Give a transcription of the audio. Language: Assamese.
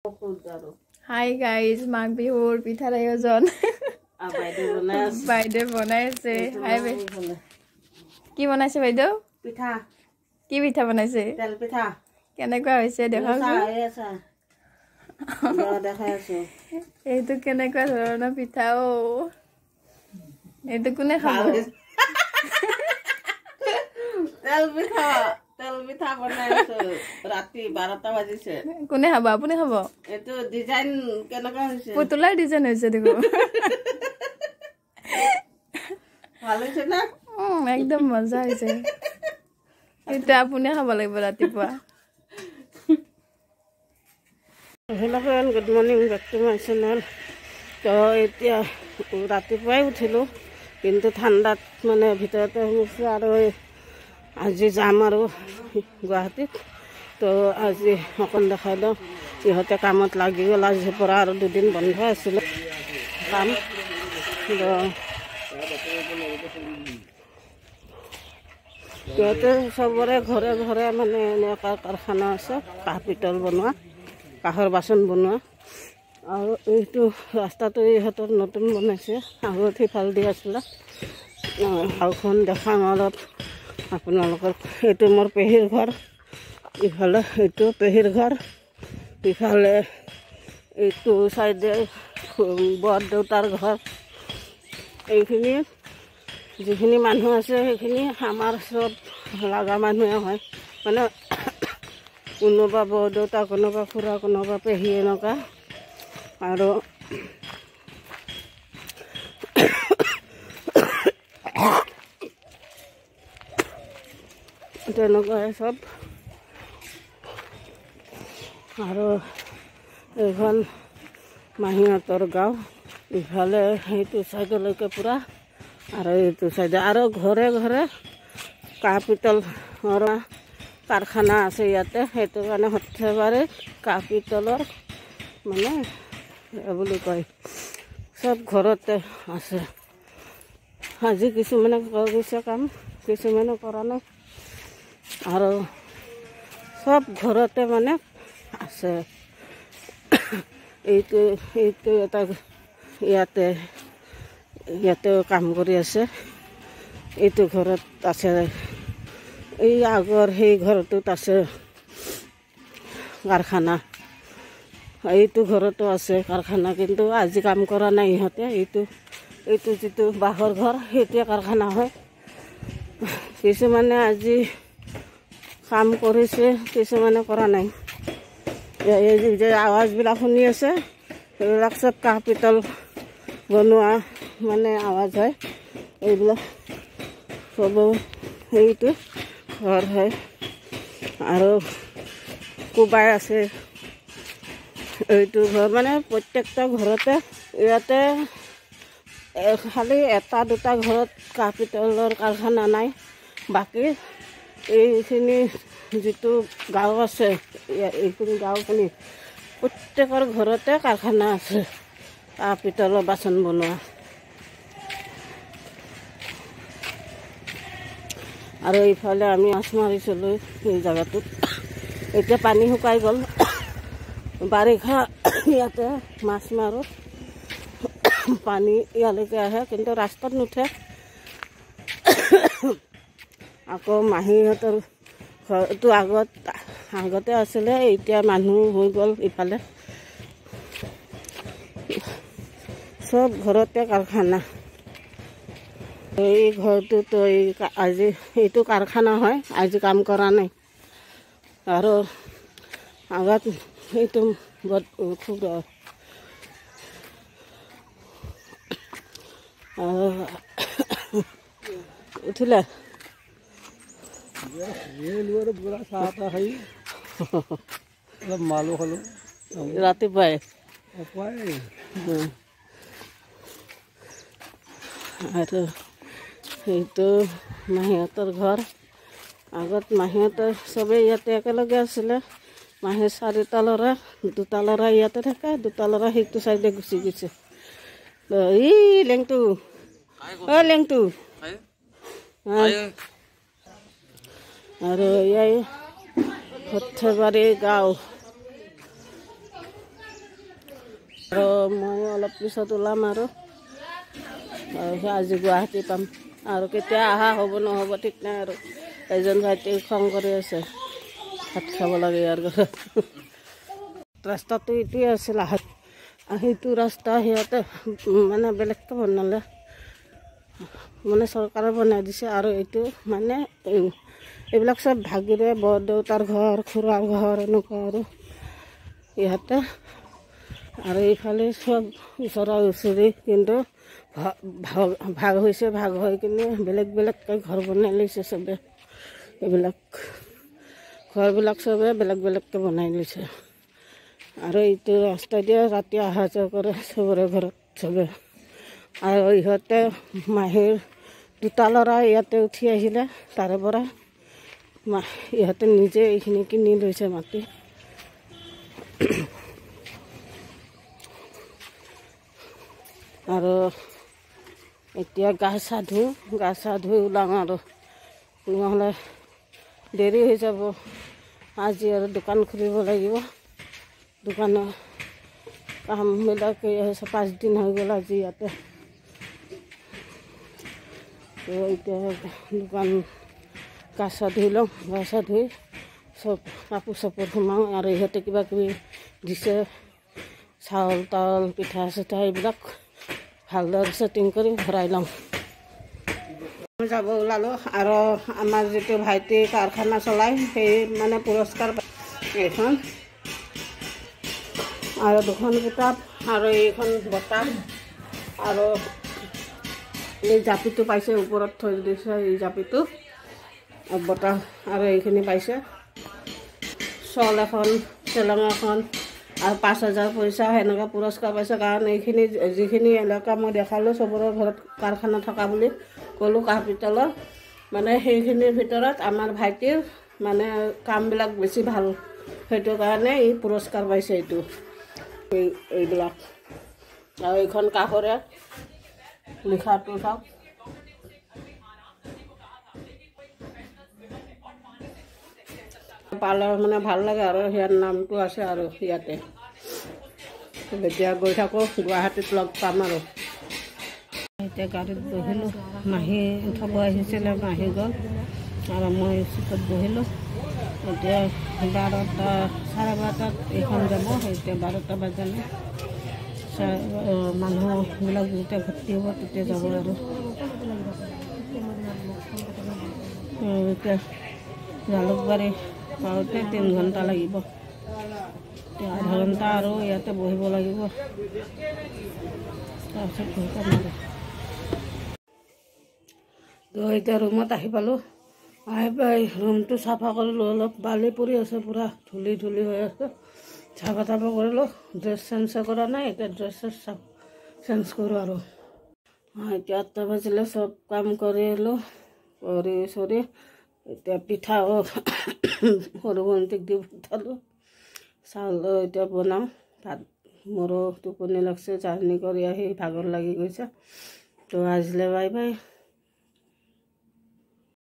Hi guys, মাঘ বিহুৰ পিঠাৰ আয়োজন বাইদেউ বনাইছে। হাই কি বনাইছে বাইদেউ? পিঠা। কি পিঠা বনাইছে? তেল পিঠা। কেনেকুৱা হৈছে দেখাওকচোন। এইটো কেনেকুৱা ধৰণৰ পিঠা ও? এইটো কোনে খাব? তেল পিঠা বনাইছো ৰাতি 12টা বাজিছে। কোনে খাব? আপুনি খাব? এটো ডিজাইন কেনেকুৱা হৈছে? পুতলাৰ ডিজাইন হৈছে দেখো। ভাল হৈছে না? একদম মজা হৈছে। এটা আপুনি খাব লাগিব ৰাতিপুৱা। Hello' friend, good morning, back to my channel. তো এতিয়া ৰাতিপুৱাই উঠিলোঁ, কিন্তু ঠাণ্ডাত মানে ভিতৰতে সোমাইছোঁ। আৰু আজি যাম আৰু গুৱাহাটীত। তো আজি অকণ দেখাই দিওঁ। ইহঁতে কামত লাগি গ'ল আজিৰ পৰা, আৰু 2 দিন বন্ধ আছিলে কাম। সিহঁতে চবৰে ঘৰে ঘৰে মানে এনেকুৱা কাৰখানা আছে, কাঁহ পিতল বনোৱা, কাঁহৰ বাচন বনোৱা। আৰু এইটো ৰাস্তাটো ইহঁতৰ নতুন বনাইছে, আগত সিফাল দি আছিলে। গাঁওখন দেখাম অলপ আপোনালোকৰ। এইটো মোৰ পেহীৰ ঘৰ, ইফালে এইটো পেহীৰ ঘৰ, ইফালে এইটো চাইডে বৰদেউতাৰ ঘৰ। এইখিনি যিখিনি মানুহ আছে সেইখিনি আমাৰ চব লগা মানুহে হয়, মানে কোনোবা বৰদেউতা, কোনোবা খুৰা, কোনোবা পেহী এনেকুৱা। আৰু তেনেকুৱাই চব। আৰু এইখন মাহীহঁতৰ গাঁও, ইফালে সেইটো চাইডলৈকে পূৰা, আৰু এইটো চাইডে আৰু ঘৰে ঘৰে কাঁহ পিতলৰ কাৰখানা আছে ইয়াতে। সেইটো কাৰণে সৰ্থেবাৰীত কাঁহ পিতলৰ মানে বুলি কয়, চব ঘৰতে আছে। আজি কিছুমানে কৰিছে কাম, কিছুমানে কৰা নাই, আৰু চব ঘৰতে মানে আছে। এইটো এটা ইয়াতেও কাম কৰি আছে। এইটো ঘৰত আছে, এই আগৰ সেই ঘৰটোত আছে কাৰখানা। এইটো ঘৰতো আছে কাৰখানা, কিন্তু আজি কাম কৰা নাই ইহঁতে। এইটো যিটো বাঁহৰ ঘৰ, সেইটোৱে কাৰখানা হয়। কিছুমানে আজি কাম কৰিছে, কিছুমানে কৰা নাই। এই যে আৱাজবিলাক শুনি আছে, সেইবিলাক চব কাঁহ পিতল বনোৱা মানে আৱাজ হয়। এইবিলাক চব সেইটো ঘৰ হয়। আৰু কোবাই আছে, এইটো ঘৰ মানে প্ৰত্যেকটা ঘৰতে। ইয়াতে খালি 1-2টা ঘৰত কাঁহ পিতলৰ কাৰখানা নাই, বাকী এইখিনি যিটো গাঁও আছে, এইখিনি গাঁওখিনি প্ৰত্যেকৰ ঘৰতে কাৰখানা আছে কাঁহ পিতলৰ বাচন বনোৱা। আৰু এইফালে আমি মাছ মাৰিছিলোঁ এই জেগাটোত, এতিয়া পানী শুকাই গ'ল। বাৰিষা ইয়াতে মাছ মাৰোঁ, পানী ইয়ালৈকে আহে, কিন্তু ৰাস্তাত নুঠে। আকৌ মাহীহঁতৰ ঘৰটো আগতে আছিলে, এতিয়া মানুহ হৈ গ'ল ইফালে। চব ঘৰতে কাৰখানা। এই ঘৰটোতো আজি এইটো কাৰখানা হয়, আজি কাম কৰা নাই। আৰু আগত এইটো খুব উঠিলে ৰাতিপুৱাই। আৰু সেইটো মাহীহঁতৰ ঘৰ। আগত মাহীহঁতৰ চবেই ইয়াতে একেলগে আছিলে। মাহীৰ 4টা ল'ৰা, 2টা ল'ৰা ইয়াতে থাকে, 2টা ল'ৰা সেইটো চাইডে গুচি গৈছে। লেংটো লেংটো আৰু এই সৰ্থেবাৰী গাঁও। আৰু মই অলপ পিছত ওলাম আৰু আজি গুৱাহাটী পাম আৰু কেতিয়া অহা হ'ব নহ'ব ঠিক নাই আৰু এজন ভাইটি খং কৰি আছে ভাত খাব লাগে ইয়াৰ ঘৰত ৰাস্তাটো এইটোৱে আছিল সেইটো ৰাস্তা সিহঁতে মানে বেলেগকৈ বনালে মানে চৰকাৰে বনাই দিছে আৰু এইটো মানে এইবিলাক চব ভাগিৰে বৰদেউতাৰ ঘৰ খুৰাৰ ঘৰ এনেকুৱা আৰু ইহঁতে আৰু এইফালে চব ওচৰা ওচৰি কিন্তু ভাগ হৈছে ভাগ হৈ কিনে বেলেগ বেলেগকৈ ঘৰ বনাই লৈছে চবে এইবিলাক ঘৰবিলাক চবে বেলেগ বেলেগকৈ বনাই লৈছে আৰু এইটো ৰাস্তা দিয়ে ৰাতি অহা যোৱা কৰে চবৰে ঘৰত চবে আৰু ইহঁতে মাহীৰ দুটা ল'ৰা ইয়াতে উঠি আহিলে তাৰে পৰা ইহঁতে নিজে এইখিনি কিনি লৈছে মাটি আৰু এতিয়া গা চা ধুই ওলাম আৰু নহ'লে দেৰি হৈ যাব আজি আৰু দোকান খুলিব লাগিব দোকানৰ কামবিলাক হৈছে 5 দিন হৈ গ'ল আজি ইয়াতে এতিয়া দোকান গা চা ধুই লওঁ গা চা ধুই চব কাপোৰ চাপোৰ সোমাওঁ আৰু ইহঁতে কিবা কিবি দিছে চাউল তাউল পিঠা চিঠা এইবিলাক ভালদৰে ছেটিং কৰি ভৰাই লওঁ যাব ওলালোঁ আৰু আমাৰ যিটো ভাইটি কাৰখানা চলায় সেই মানে পুৰস্কাৰ এইখন আৰু 2খন কিতাপ আৰু এইখন বঁটা আৰু এই জাপিটো পাইছে ওপৰত থৈ দিছে এই জাপিটো বঁটা আৰু এইখিনি পাইছে শ্বল এখন চেলেং এখন আৰু 5,000 পইচা সেনেকুৱা পুৰস্কাৰ পাইছে কাৰণ এইখিনি যিখিনি এলেকা মই দেখালোঁ চবৰে ঘৰত কাৰখানা থকা বুলি ক'লোঁ কাপিতলৰ মানে সেইখিনিৰ ভিতৰত আমাৰ ভাইটিৰ মানে কামবিলাক বেছি ভাল সেইটো কাৰণে এই পুৰস্কাৰ পাইছে এইটো এইবিলাক আৰু এইখন কাষৰে লিখাটো চাওক পালে মানে ভাল লাগে আৰু ইয়াৰ নামটো আছে আৰু ইয়াতে এতিয়া গৈ থাকোঁ গুৱাহাটীত লগ পাম আৰু এতিয়া গাড়ীত বহিলোঁ মাহী উঠাব আহিছিলে মাহী গ'ল আৰু মই চিটত বহিলোঁ এতিয়া 12টা 12:30 এইখন যাব এতিয়া 12টা বাজিলে মানুহবিলাক যেতিয়া ভৰ্তি হ'ব তেতিয়া যাব আৰু এতিয়া জালুকবাৰী পাওঁতে 3 ঘণ্টা লাগিব এতিয়া আধা ঘণ্টা আৰু ইয়াতে বহিব লাগিব তাৰপিছত এতিয়া ৰুমত আহি পালোঁ আহি পাই ৰুমটো চাফা কৰিলোঁ অলপ বালি পৰি আছে পূৰা ধূলি হৈ আছে চাফা কৰিলোঁ ড্ৰেছ চেঞ্জ কৰা নাই এতিয়া ড্ৰেছ চেঞ্জ কৰোঁ আৰু এতিয়া 8টা বাজিলে চব কাম কৰিলোঁ কৰি এতিয়া পিঠাও সৰু ভণ্টিক দি পঠালোঁ চাউল এতিয়া বনাওঁ ভাত মোৰো টোপনি লাগছে জাৰ্ণি কৰি আহি ভাগৰ লাগি গৈছে তো আজিলৈ বাই বাই